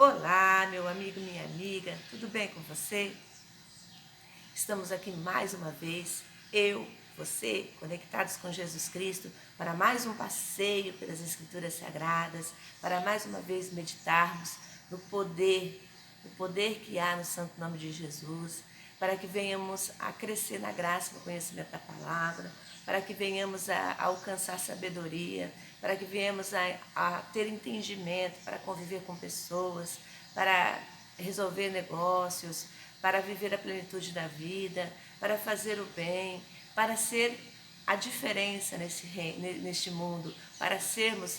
Olá, meu amigo, minha amiga, tudo bem com você? Estamos aqui mais uma vez, eu, você, conectados com Jesus Cristo, para mais um passeio pelas Escrituras Sagradas, para mais uma vez meditarmos no poder que há no santo nome de Jesus, para que venhamos a crescer na graça e no conhecimento da palavra, para que venhamos a alcançar sabedoria, para que venhamos a ter entendimento, para conviver com pessoas, para resolver negócios, para viver a plenitude da vida, para fazer o bem, para ser a diferença neste mundo, para sermos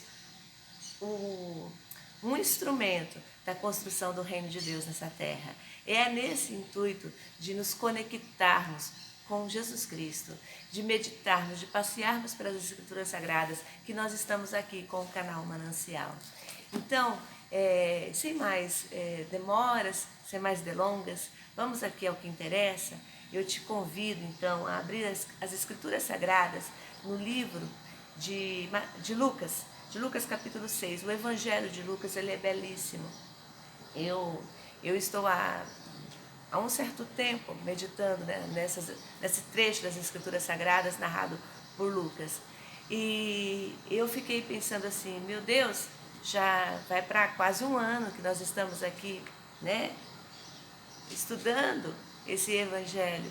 um instrumento da construção do reino de Deus nessa terra. É nesse intuito de nos conectarmos com Jesus Cristo, de meditarmos, de passearmos pelas Escrituras Sagradas, que nós estamos aqui com o canal Manancial. Então, sem mais demoras, sem mais delongas, vamos aqui ao que interessa. Eu te convido, então, a abrir as Escrituras Sagradas no livro de Lucas capítulo 6. O Evangelho de Lucas, ele é belíssimo. Eu estou há um certo tempo meditando, né, nesse trecho das Escrituras Sagradas narrado por Lucas. E eu fiquei pensando assim, meu Deus, já vai para quase um ano que nós estamos aqui, né, estudando esse Evangelho.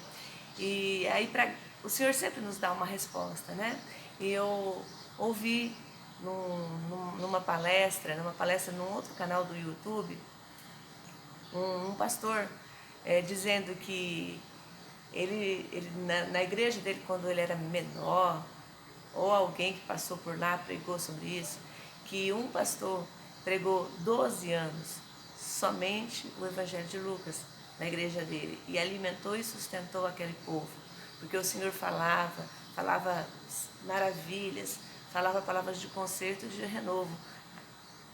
E aí o Senhor sempre nos dá uma resposta, né? E eu ouvi numa palestra num outro canal do YouTube, um pastor dizendo que ele na igreja dele, quando ele era menor, ou alguém que passou por lá pregou sobre isso, que um pastor pregou 12 anos somente o Evangelho de Lucas na igreja dele e alimentou e sustentou aquele povo, porque o Senhor falava maravilhas, falava palavras de conserto e de renovo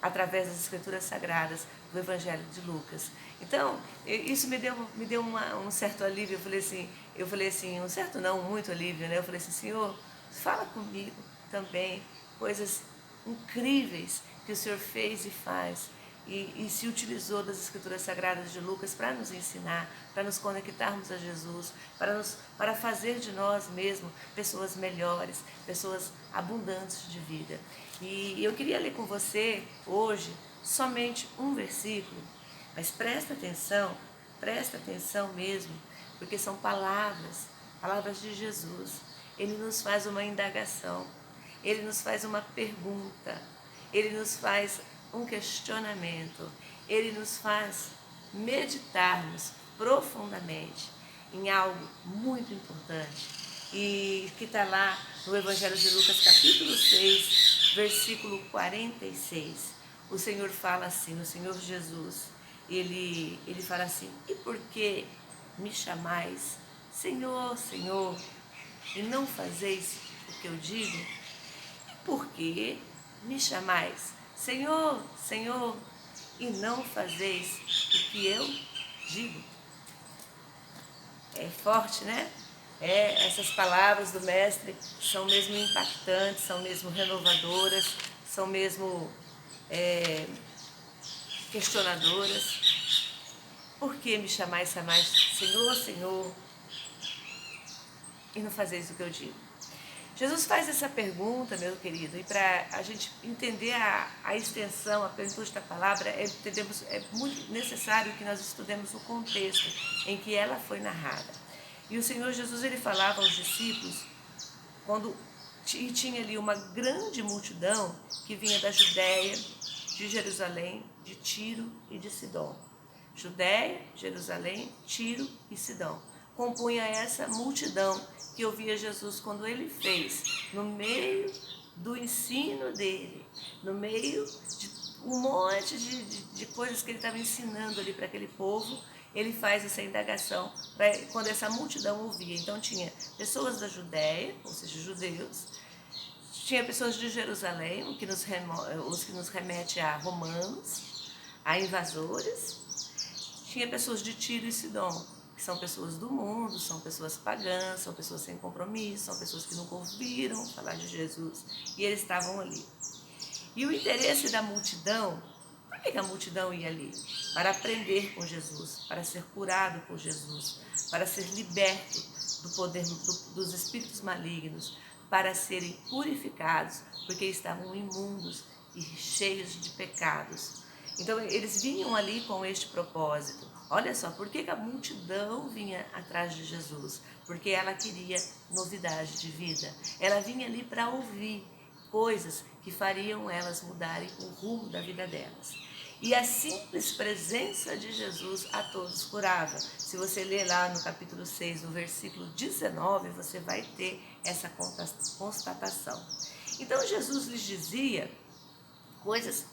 através das Escrituras Sagradas do Evangelho de Lucas. Então, isso me deu um certo alívio. Eu falei assim, um certo não, muito alívio, né? Eu falei assim, Senhor, fala comigo também coisas incríveis que o Senhor fez e faz. E se utilizou das Escrituras Sagradas de Lucas para nos ensinar, para nos conectarmos a Jesus, para fazer de nós mesmos pessoas melhores, pessoas abundantes de vida. E eu queria ler com você hoje somente um versículo, mas presta atenção mesmo, porque são palavras de Jesus. Ele nos faz uma indagação, ele nos faz uma pergunta, ele nos faz um questionamento, ele nos faz meditarmos profundamente em algo muito importante e que está lá no Evangelho de Lucas capítulo 6, versículo 46. O Senhor fala assim, o Senhor Jesus, ele fala assim, e por que me chamais Senhor, Senhor, e não fazeis o que eu digo? E por que me chamais Senhor, Senhor, e não fazeis o que eu digo? É forte, né? Essas palavras do Mestre são mesmo impactantes, são mesmo renovadoras, são mesmo questionadoras. Por que me chamais Senhor, Senhor, e não fazeis o que eu digo? Jesus faz essa pergunta, meu querido, e para a gente entender a extensão, a plenitude da palavra, é muito necessário que nós estudemos o contexto em que ela foi narrada. E o Senhor Jesus, ele falava aos discípulos, e tinha ali uma grande multidão que vinha da Judéia, de Jerusalém, de Tiro e de Sidom. Judéia, Jerusalém, Tiro e Sidom. Compunha essa multidão que ouvia Jesus quando ele fez, no meio do ensino dele, no meio de um monte de coisas que ele estava ensinando ali para aquele povo, ele faz essa indagação quando essa multidão ouvia. Então tinha pessoas da Judéia, ou seja, judeus, tinha pessoas de Jerusalém, os que nos remete a romanos, a invasores, tinha pessoas de Tiro e Sidom, que são pessoas do mundo, são pessoas pagãs, são pessoas sem compromisso, são pessoas que nunca ouviram falar de Jesus, e eles estavam ali. E o interesse da multidão Por que a multidão ia ali? Para aprender com Jesus, para ser curado por Jesus, para ser liberto do poder dos espíritos malignos, para serem purificados, porque estavam imundos e cheios de pecados. Então eles vinham ali com este propósito. Olha só, por que a multidão vinha atrás de Jesus? Porque ela queria novidade de vida. Ela vinha ali para ouvir coisas que fariam elas mudarem o rumo da vida delas. E a simples presença de Jesus a todos curava. Se você ler lá no capítulo 6, no versículo 19, você vai ter essa constatação. Então Jesus lhes dizia coisas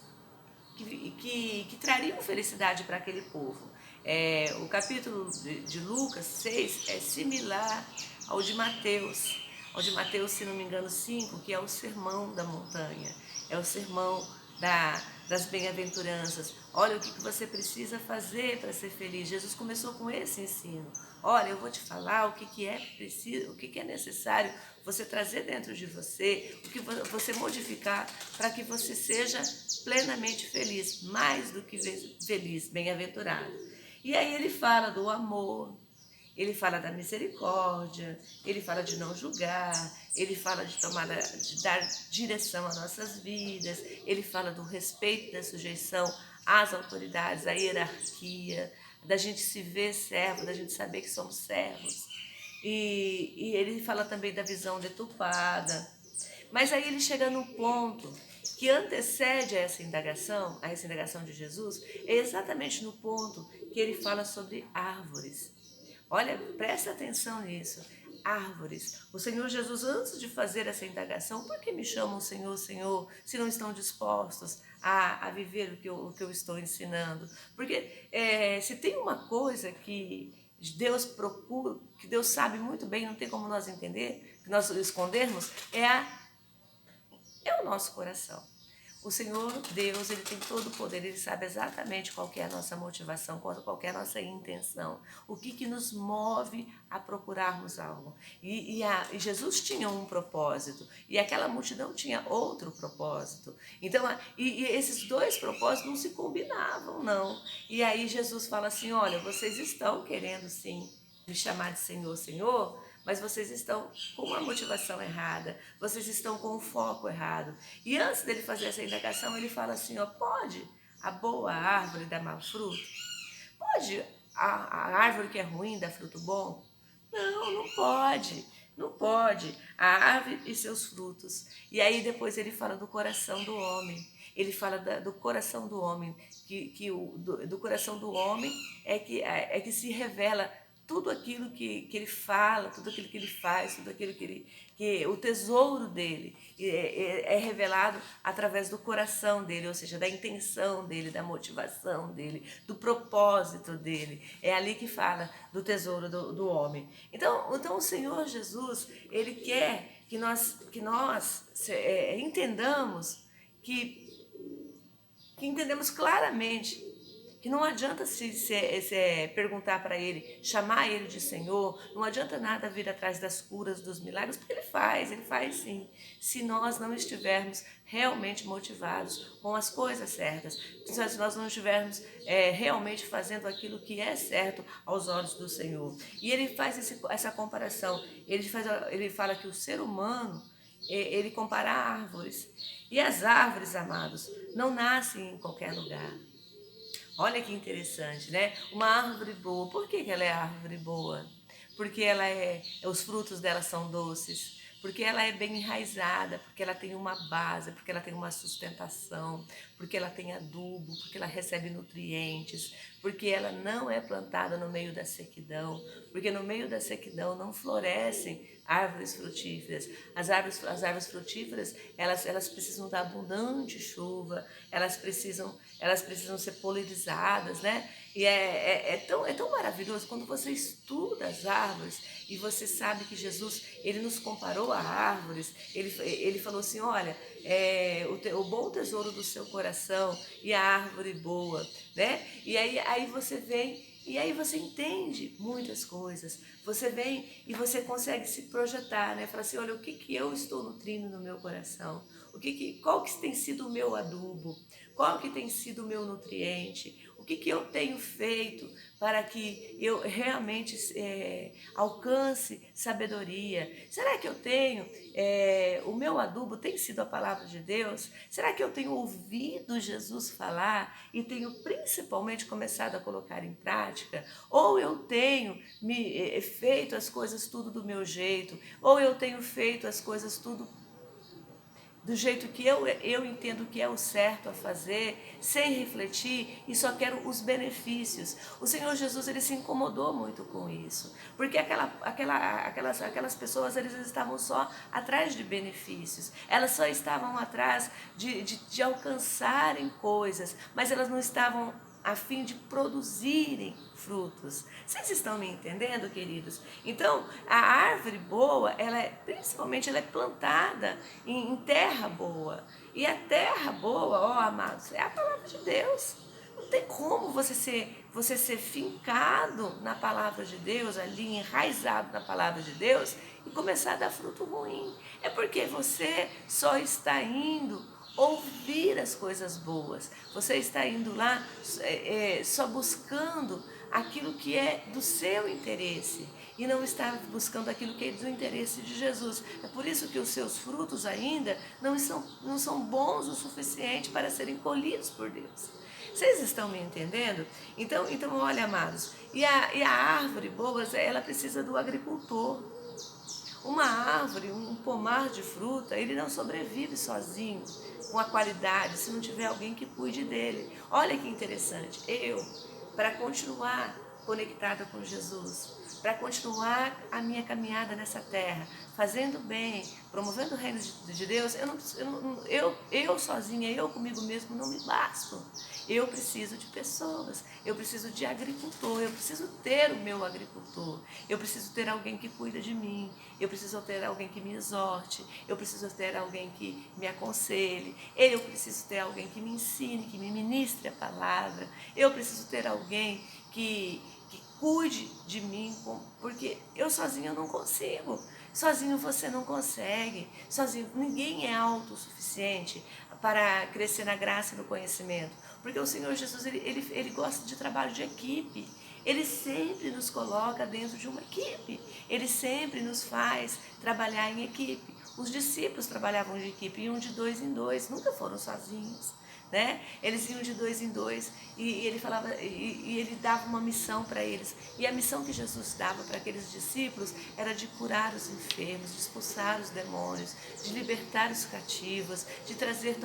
que trariam felicidade para aquele povo. O capítulo de Lucas 6 é similar ao de Mateus. Ao de Mateus, se não me engano, 5, que é o sermão da montanha. É o sermão das bem-aventuranças. Olha o que você precisa fazer para ser feliz. Jesus começou com esse ensino. Olha, eu vou te falar o que é preciso, o que é necessário você trazer dentro de você, o que você modificar para que você seja plenamente feliz, mais do que feliz, bem-aventurado. E aí ele fala do amor, ele fala da misericórdia, ele fala de não julgar, ele fala de dar direção às nossas vidas, ele fala do respeito, da sujeição às autoridades, à hierarquia, da gente se ver servo, da gente saber que somos servos. E ele fala também da visão deturpada. Mas aí ele chega no ponto que antecede a essa indagação de Jesus, é exatamente no ponto que ele fala sobre árvores. Olha, presta atenção nisso. Árvores. O Senhor Jesus, antes de fazer essa indagação, por que me chamam Senhor, Senhor, se não estão dispostos a viver o que eu estou ensinando? Porque se tem uma coisa que Deus procura, que Deus sabe muito bem, não tem como nós entender, que nós escondermos, é o nosso coração. O Senhor Deus, Ele tem todo o poder, Ele sabe exatamente qual que é a nossa motivação, qual que é a nossa intenção, o que nos move a procurarmos algo. E Jesus tinha um propósito, e aquela multidão tinha outro propósito. Então, e esses dois propósitos não se combinavam, não. E aí Jesus fala assim, olha, vocês estão querendo sim me chamar de Senhor, Senhor, mas vocês estão com uma motivação errada, vocês estão com o foco errado. E antes dele fazer essa indagação, ele fala assim, ó, pode a boa árvore dar mau fruto? Pode a árvore que é ruim dar fruto bom? Não, não pode. Não pode. A árvore e seus frutos. E aí depois ele fala do coração do homem. Ele fala do coração do homem, do coração do homem é que se revela tudo aquilo que ele fala, tudo aquilo que ele faz, tudo aquilo que o tesouro dele é revelado através do coração dele, ou seja, da intenção dele, da motivação dele, do propósito dele. É ali que fala do tesouro do homem. Então o Senhor Jesus, Ele quer que nós entendamos que entendemos claramente que não adianta se perguntar para ele, chamar ele de Senhor, não adianta nada vir atrás das curas, dos milagres, porque ele faz sim, se nós não estivermos realmente motivados com as coisas certas, se nós não estivermos realmente fazendo aquilo que é certo aos olhos do Senhor. E ele faz essa comparação, ele fala que o ser humano, ele compara árvores, e as árvores, amados, não nascem em qualquer lugar. Olha que interessante, né? Uma árvore boa. Por que ela é árvore boa? Porque os frutos dela são doces, porque ela é bem enraizada, porque ela tem uma base, porque ela tem uma sustentação, porque ela tem adubo, porque ela recebe nutrientes, porque ela não é plantada no meio da sequidão, porque no meio da sequidão não florescem árvores frutíferas. As árvores frutíferas, elas precisam da abundante chuva, elas precisam ser polinizadas, né? E é tão maravilhoso quando você estuda as árvores e você sabe que Jesus, ele nos comparou a árvores, ele falou assim, olha, o bom tesouro do seu coração e a árvore boa, né? E aí você vem e aí você entende muitas coisas, você vem e você consegue se projetar, né? Fala assim, olha, o que eu estou nutrindo no meu coração? Qual que tem sido o meu adubo? Qual que tem sido o meu nutriente? O que eu tenho feito para que eu realmente alcance sabedoria? Será que eu tenho, o meu adubo tem sido a palavra de Deus? Será que eu tenho ouvido Jesus falar e tenho principalmente começado a colocar em prática? Ou eu tenho feito as coisas tudo do meu jeito? Ou eu tenho feito as coisas tudo do jeito que eu entendo que é o certo a fazer, sem refletir e só quero os benefícios. O Senhor Jesus, ele se incomodou muito com isso, porque aquelas pessoas, eles estavam só atrás de benefícios, elas só estavam atrás de alcançarem coisas, mas elas não estavam a fim de produzirem frutos. Vocês estão me entendendo, queridos? Então, a árvore boa, principalmente ela é plantada em terra boa. E a terra boa, ó amados, é a palavra de Deus. Não tem como você ser fincado na palavra de Deus, ali enraizado na palavra de Deus e começar a dar fruto ruim. É porque você só está indo ouvir as coisas boas. Você está indo lá só buscando aquilo que é do seu interesse e não está buscando aquilo que é do interesse de Jesus. É por isso que os seus frutos ainda não são bons o suficiente para serem colhidos por Deus. Vocês estão me entendendo? Então olha, amados, e a árvore boa, ela precisa do agricultor. Uma árvore, um pomar de fruta, ele não sobrevive sozinho, com a qualidade, se não tiver alguém que cuide dele. Olha que interessante, para continuar conectada com Jesus, para continuar a minha caminhada nessa terra, fazendo bem, promovendo o reino de Deus, eu sozinha, eu comigo mesmo não me basto. Eu preciso de pessoas, eu preciso de agricultor, eu preciso ter o meu agricultor, eu preciso ter alguém que cuida de mim, eu preciso ter alguém que me exorte, eu preciso ter alguém que me aconselhe, eu preciso ter alguém que me ensine, que me ministre a palavra, eu preciso ter alguém que cuide de mim, porque eu sozinho não consigo. Sozinho você não consegue, sozinho ninguém é autossuficiente para crescer na graça e no conhecimento, porque o Senhor Jesus ele gosta de trabalho de equipe, ele sempre nos coloca dentro de uma equipe, ele sempre nos faz trabalhar em equipe. Os discípulos trabalhavam de equipe, iam de 2 em 2, nunca foram sozinhos. Né? Eles iam de 2 em 2 e ele falava e ele dava uma missão para eles. E a missão que Jesus dava para aqueles discípulos era de curar os enfermos, de expulsar os demônios, de libertar os cativos, de trazer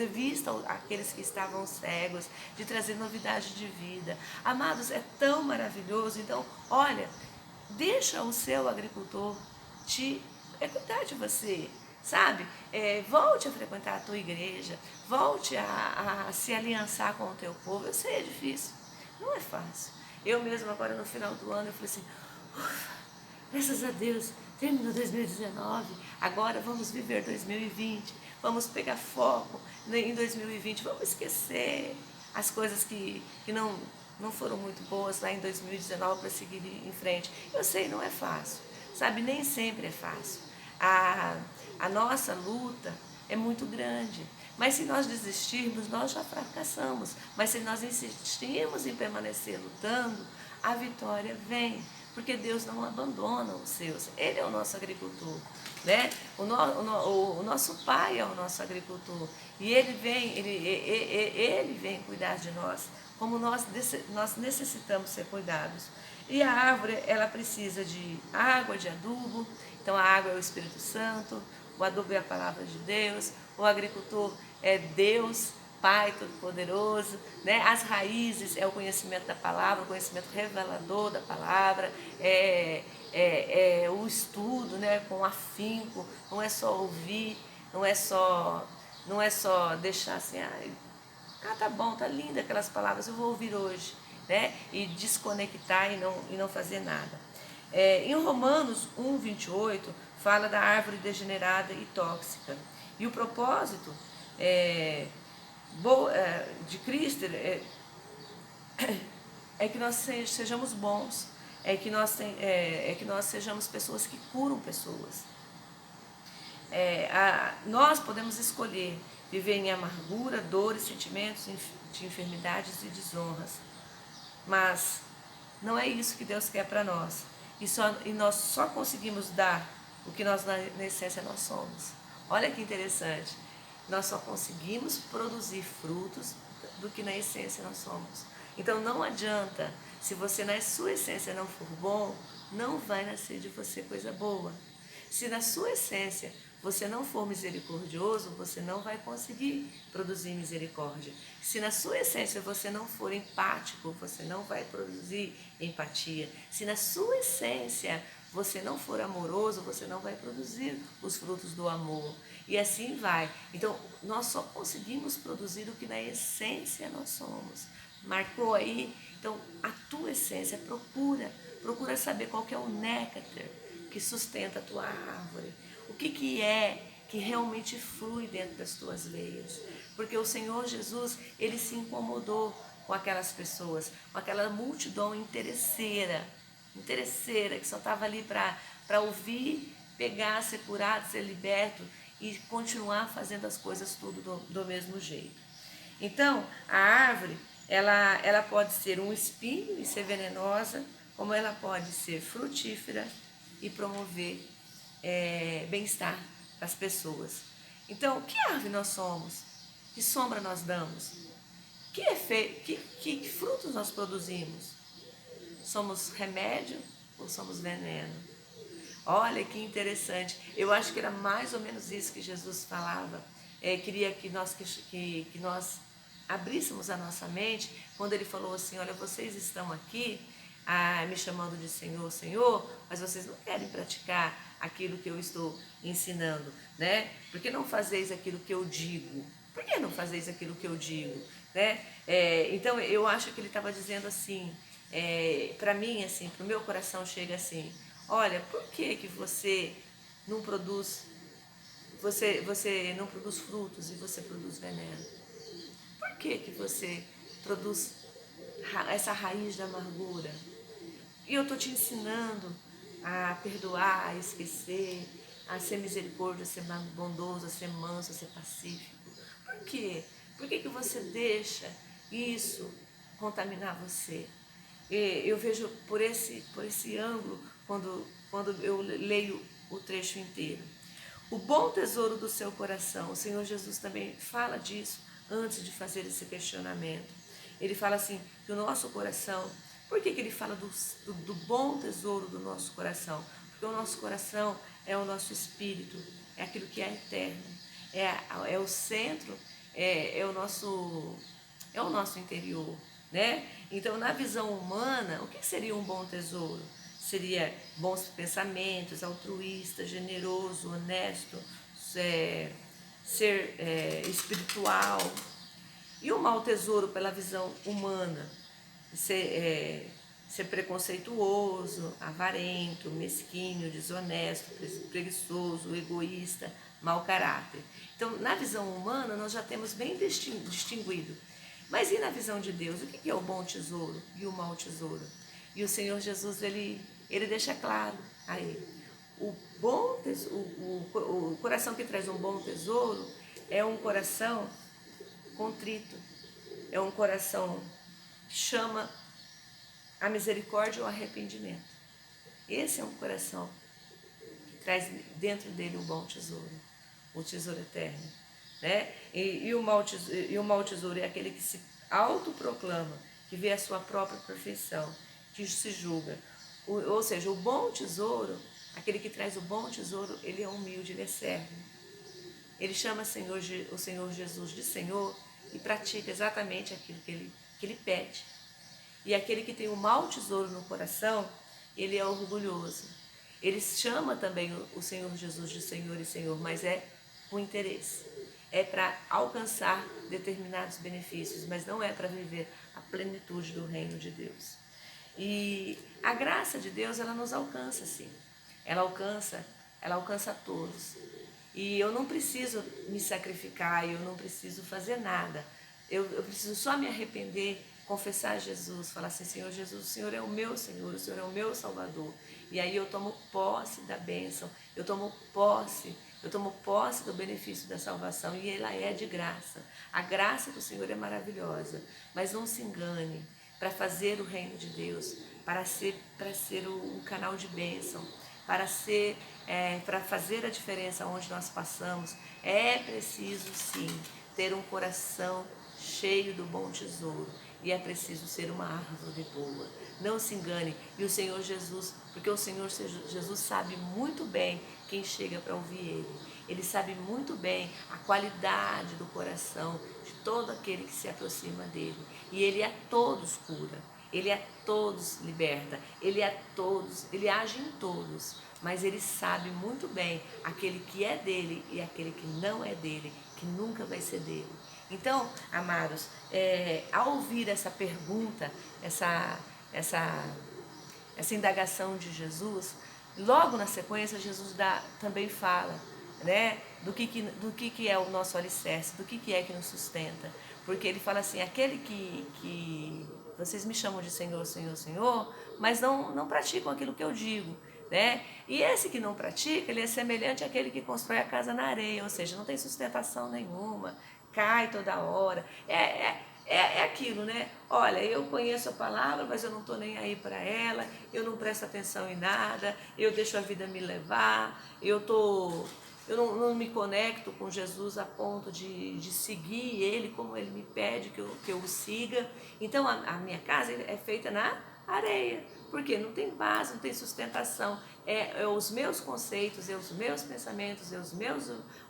vista àqueles que estavam cegos, de trazer novidade de vida. Amados, é tão maravilhoso. Então, olha, deixa o seu agricultor cuidar de você. Sabe? Volte a frequentar a tua igreja, volte a se aliançar com o teu povo. Eu sei, é difícil, não é fácil. Eu mesmo agora no final do ano, eu falei assim, graças a Deus, terminou 2019, agora vamos viver 2020, vamos pegar foco em 2020, vamos esquecer as coisas que não foram muito boas lá em 2019 para seguir em frente. Eu sei, não é fácil, sabe? Nem sempre é fácil. A nossa luta é muito grande, mas se nós desistirmos, nós já fracassamos. Mas se nós insistirmos em permanecer lutando, a vitória vem, porque Deus não abandona os seus. Ele é o nosso agricultor, né? O nosso Pai é o nosso agricultor e ele vem cuidar de nós, como nós necessitamos ser cuidados. E a árvore, ela precisa de água, de adubo. Então a água é o Espírito Santo, o adubo é a palavra de Deus, o agricultor é Deus, Pai Todo-Poderoso, né? As raízes é o conhecimento da palavra, o conhecimento revelador da palavra, o estudo, né? Com afinco, não é só ouvir, não é só deixar assim, tá bom, tá linda aquelas palavras, eu vou ouvir hoje, né? E desconectar e não fazer nada. Em Romanos 1:28 fala da árvore degenerada e tóxica. E o propósito de Cristo é que nós sejamos bons, é que nós sejamos pessoas que curam pessoas. Nós podemos escolher viver em amargura, dores, sentimentos de enfermidades e desonras, mas não é isso que Deus quer para nós. E nós só conseguimos dar o que nós, na essência, nós somos. Olha que interessante. Nós só conseguimos produzir frutos do que na essência nós somos. Então não adianta, se você na sua essência não for bom, não vai nascer de você coisa boa. Se na sua essência você não for misericordioso, você não vai conseguir produzir misericórdia. Se na sua essência você não for empático, você não vai produzir empatia. Se na sua essência você não for amoroso, você não vai produzir os frutos do amor. E assim vai. Então, nós só conseguimos produzir o que na essência nós somos. Marcou aí? Então, a tua essência, procura saber qual que é o néctar que sustenta a tua árvore. O que é que realmente flui dentro das tuas veias. Porque o Senhor Jesus, ele se incomodou com aquelas pessoas, com aquela multidão interesseira, que só estava ali para ouvir, pegar, ser curado, ser liberto e continuar fazendo as coisas tudo do mesmo jeito. Então, a árvore, ela pode ser um espinho e ser venenosa, como ela pode ser frutífera e promover bem-estar para as pessoas. Então, que árvore nós somos? Que sombra nós damos? Que frutos nós produzimos? Somos remédio ou somos veneno? Olha que interessante. Eu acho que era mais ou menos isso que Jesus falava. Queria que nós abríssemos a nossa mente quando ele falou assim: olha, vocês estão aqui me chamando de Senhor, Senhor, mas vocês não querem praticar aquilo que eu estou ensinando, né? Por que não fazeis aquilo que eu digo? Por que não fazeis aquilo que eu digo? Né? Então eu acho que ele estava dizendo assim, para mim, assim, para o meu coração chega assim: olha, por que você não produz, você não produz frutos e você produz veneno? Por que você produz essa raiz da amargura? E eu estou te ensinando a perdoar, a esquecer, a ser misericórdia, a ser bondoso, a ser manso, a ser pacífico. Por quê? Por que você deixa isso contaminar você? Eu vejo por esse ângulo quando eu leio o trecho inteiro. O bom tesouro do seu coração, o Senhor Jesus também fala disso antes de fazer esse questionamento. Ele fala assim, que o nosso coração, por que ele fala do bom tesouro do nosso coração? Porque o nosso coração é o nosso espírito, é aquilo que é eterno, é o centro, é o nosso interior, né? Então, na visão humana, o que seria um bom tesouro? Seria bons pensamentos, altruísta, generoso, honesto, ser espiritual. E o mau tesouro, pela visão humana, ser preconceituoso, avarento, mesquinho, desonesto, preguiçoso, egoísta, mau caráter. Então, na visão humana, nós já temos bem distinguido. Mas e na visão de Deus? O que é o bom tesouro e o mau tesouro? E o Senhor Jesus, ele deixa claro aí. O coração que traz um bom tesouro é um coração contrito, é um coração que chama a misericórdia ou arrependimento. Esse é um coração que traz dentro dele um bom tesouro, o tesouro eterno, né? E o mau tesouro é aquele que se autoproclama, que vê a sua própria perfeição, que se julga. Ou seja, o bom tesouro, aquele que traz o bom tesouro, ele é humilde, ele é servo. Ele chama o Senhor Jesus de Senhor e pratica exatamente aquilo que ele pede. E aquele que tem o mau tesouro no coração, ele é orgulhoso. Ele chama também o Senhor Jesus de Senhor e Senhor, mas é com interesse. É para alcançar determinados benefícios, mas não é para viver a plenitude do reino de Deus. E a graça de Deus, ela nos alcança, sim. Ela alcança a todos. E eu não preciso me sacrificar, eu não preciso fazer nada. Eu preciso só me arrepender, confessar a Jesus, falar assim: Senhor Jesus, o Senhor é o meu Senhor, o Senhor é o meu Salvador. E aí eu tomo posse da bênção, eu tomo posse eu tomo posse do benefício da salvação e ela é de graça. A graça do Senhor é maravilhosa, mas não se engane, para fazer o reino de Deus, para ser um canal de bênção, para fazer a diferença onde nós passamos, é preciso sim ter um coração cheio do bom tesouro e é preciso ser uma árvore boa. Não se engane, e o Senhor Jesus, porque o Senhor Jesus sabe muito bem quem chega para ouvir Ele. Ele sabe muito bem a qualidade do coração de todo aquele que se aproxima dele. E Ele a todos cura, Ele a todos liberta, Ele age em todos. Mas Ele sabe muito bem aquele que é dele e aquele que não é dele, que nunca vai ser dele. Então, amados, ao ouvir essa pergunta, essa indagação de Jesus, logo na sequência Jesus também fala, né, do que é o nosso alicerce, do que é que nos sustenta. Porque ele fala assim, aquele que vocês me chamam de Senhor, Senhor, Senhor, mas não praticam aquilo que eu digo. Né? E esse que não pratica, ele é semelhante àquele que constrói a casa na areia, ou seja, não tem sustentação nenhuma, cai toda hora. É aquilo, né? Olha, eu conheço a palavra, mas eu não estou nem aí para ela, eu não presto atenção em nada, eu deixo a vida me levar, eu não me conecto com Jesus a ponto de seguir Ele como Ele me pede que eu o siga. Então a minha casa é feita na areia, porque não tem base, não tem sustentação. É os meus conceitos, é os meus pensamentos,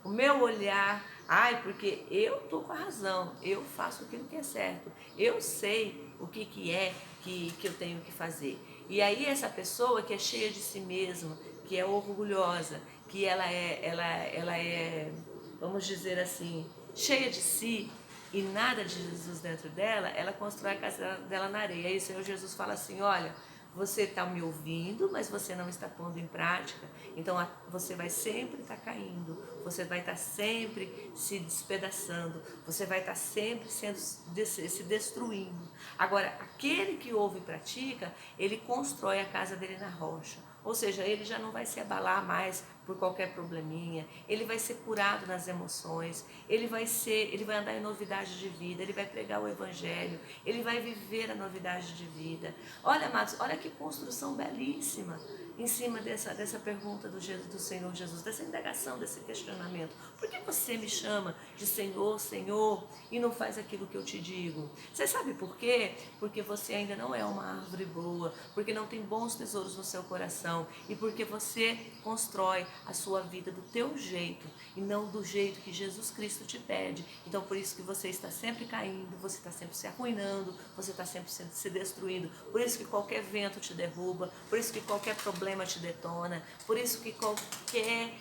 o meu olhar. Ai, porque eu estou com a razão, eu faço aquilo que é certo, eu sei o que é que eu tenho que fazer. E aí essa pessoa que é cheia de si mesma, que é orgulhosa, que ela é, vamos dizer assim, cheia de si e nada de Jesus dentro dela, ela constrói a casa dela na areia. Aí o Senhor Jesus fala assim, olha, você está me ouvindo, mas você não está pondo em prática, então você vai sempre estar caindo, você vai estar sempre se despedaçando, você vai estar sempre se destruindo. Agora, aquele que ouve e pratica, ele constrói a casa dele na rocha. Ou seja, ele já não vai se abalar mais por qualquer probleminha, ele vai ser curado nas emoções, ele vai andar em novidade de vida, ele vai pregar o evangelho, ele vai viver a novidade de vida. Olha, amados, olha que construção belíssima em cima dessa pergunta do Senhor Jesus, dessa indagação, desse questionamento. Por que você me chama de Senhor, Senhor, e não faz aquilo que eu te digo? Você sabe por quê? Porque você ainda não é uma árvore boa, porque não tem bons tesouros no seu coração e porque você constrói a sua vida do teu jeito e não do jeito que Jesus Cristo te pede. Então por isso que você está sempre caindo, você está sempre se arruinando, você está sempre se destruindo. Por isso que qualquer vento te derruba, por isso que qualquer problema te detona, por isso que qualquer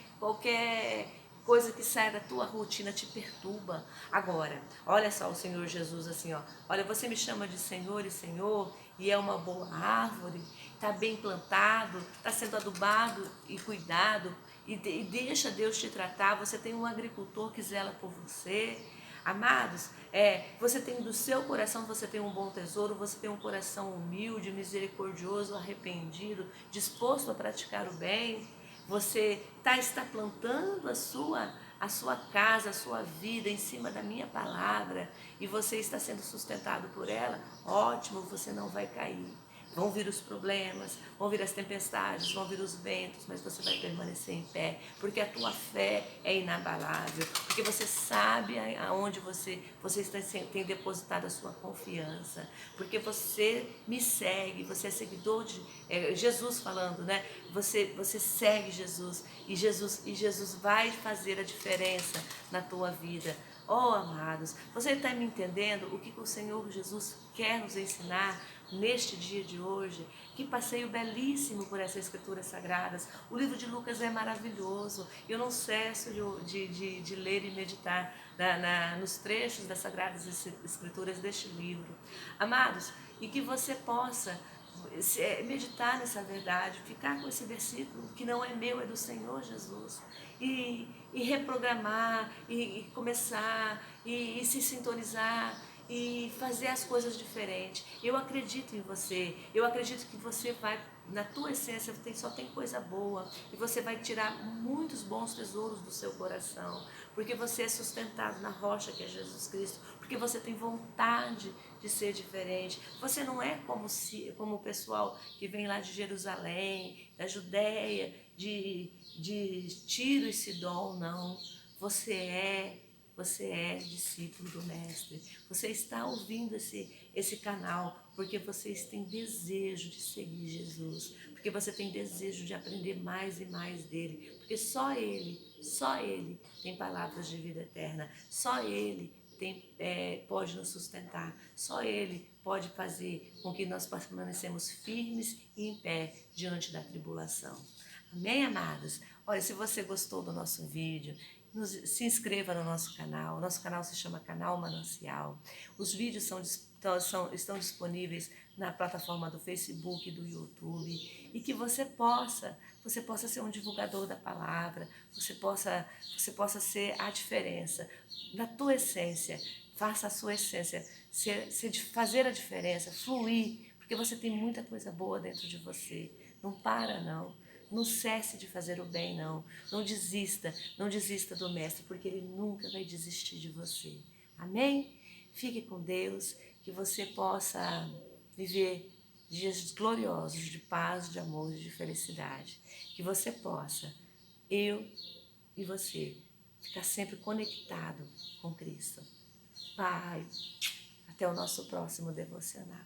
coisa que sai da tua rotina te perturba. Agora, olha só o Senhor Jesus assim, ó. Olha, você me chama de Senhor e Senhor e é uma boa árvore, está bem plantado, está sendo adubado e cuidado e deixa Deus te tratar. Você tem um agricultor que zela por você. Amados, você tem do seu coração, você tem um bom tesouro, você tem um coração humilde, misericordioso, arrependido, disposto a praticar o bem. Você está plantando a sua casa, a sua vida em cima da minha palavra e você está sendo sustentado por ela, ótimo, você não vai cair. Vão vir os problemas, vão vir as tempestades, vão vir os ventos, mas você vai permanecer em pé, porque a tua fé é inabalável, porque você sabe aonde você tem depositado a sua confiança, porque você me segue, você é seguidor de Jesus falando, né? Você segue Jesus e Jesus vai fazer a diferença na tua vida. Oh, amados, você está me entendendo o que o Senhor Jesus quer nos ensinar neste dia de hoje? Que passeio belíssimo por essas escrituras sagradas. O livro de Lucas é maravilhoso. Eu não cesso de ler e meditar nos trechos das sagradas escrituras deste livro. Amados, e que você possa meditar nessa verdade, ficar com esse versículo que não é meu, é do Senhor Jesus, e reprogramar, e começar, e se sintonizar, e fazer as coisas diferentes. Eu acredito em você, eu acredito que você vai, na tua essência, só tem coisa boa e você vai tirar muitos bons tesouros do seu coração, porque você é sustentado na rocha que é Jesus Cristo, porque você tem vontade de ser diferente. Você não é como o pessoal que vem lá de Jerusalém, da Judéia, de Tiro e Sidom, não. Você é discípulo do Mestre. Você está ouvindo esse canal porque vocês têm desejo de seguir Jesus, porque você tem desejo de aprender mais e mais dele, porque só Ele tem palavras de vida eterna, só Ele pode nos sustentar, só Ele pode fazer com que nós permanecemos firmes e em pé diante da tribulação. Amém, amados? Olha, se você gostou do nosso vídeo, se inscreva no nosso canal. O nosso canal se chama Canal Manancial. Os vídeos estão disponíveis na plataforma do Facebook e do YouTube. E que você possa ser um divulgador da palavra, você possa ser a diferença na tua essência. Faça a sua essência fazer a diferença, fluir, porque você tem muita coisa boa dentro de você. Não para, não. Não cesse de fazer o bem, não. Não desista do Mestre, porque Ele nunca vai desistir de você. Amém? Fique com Deus, que você possa viver dias gloriosos de paz, de amor e de felicidade. Que você possa, eu e você, ficar sempre conectado com Cristo. Pai, até o nosso próximo devocional.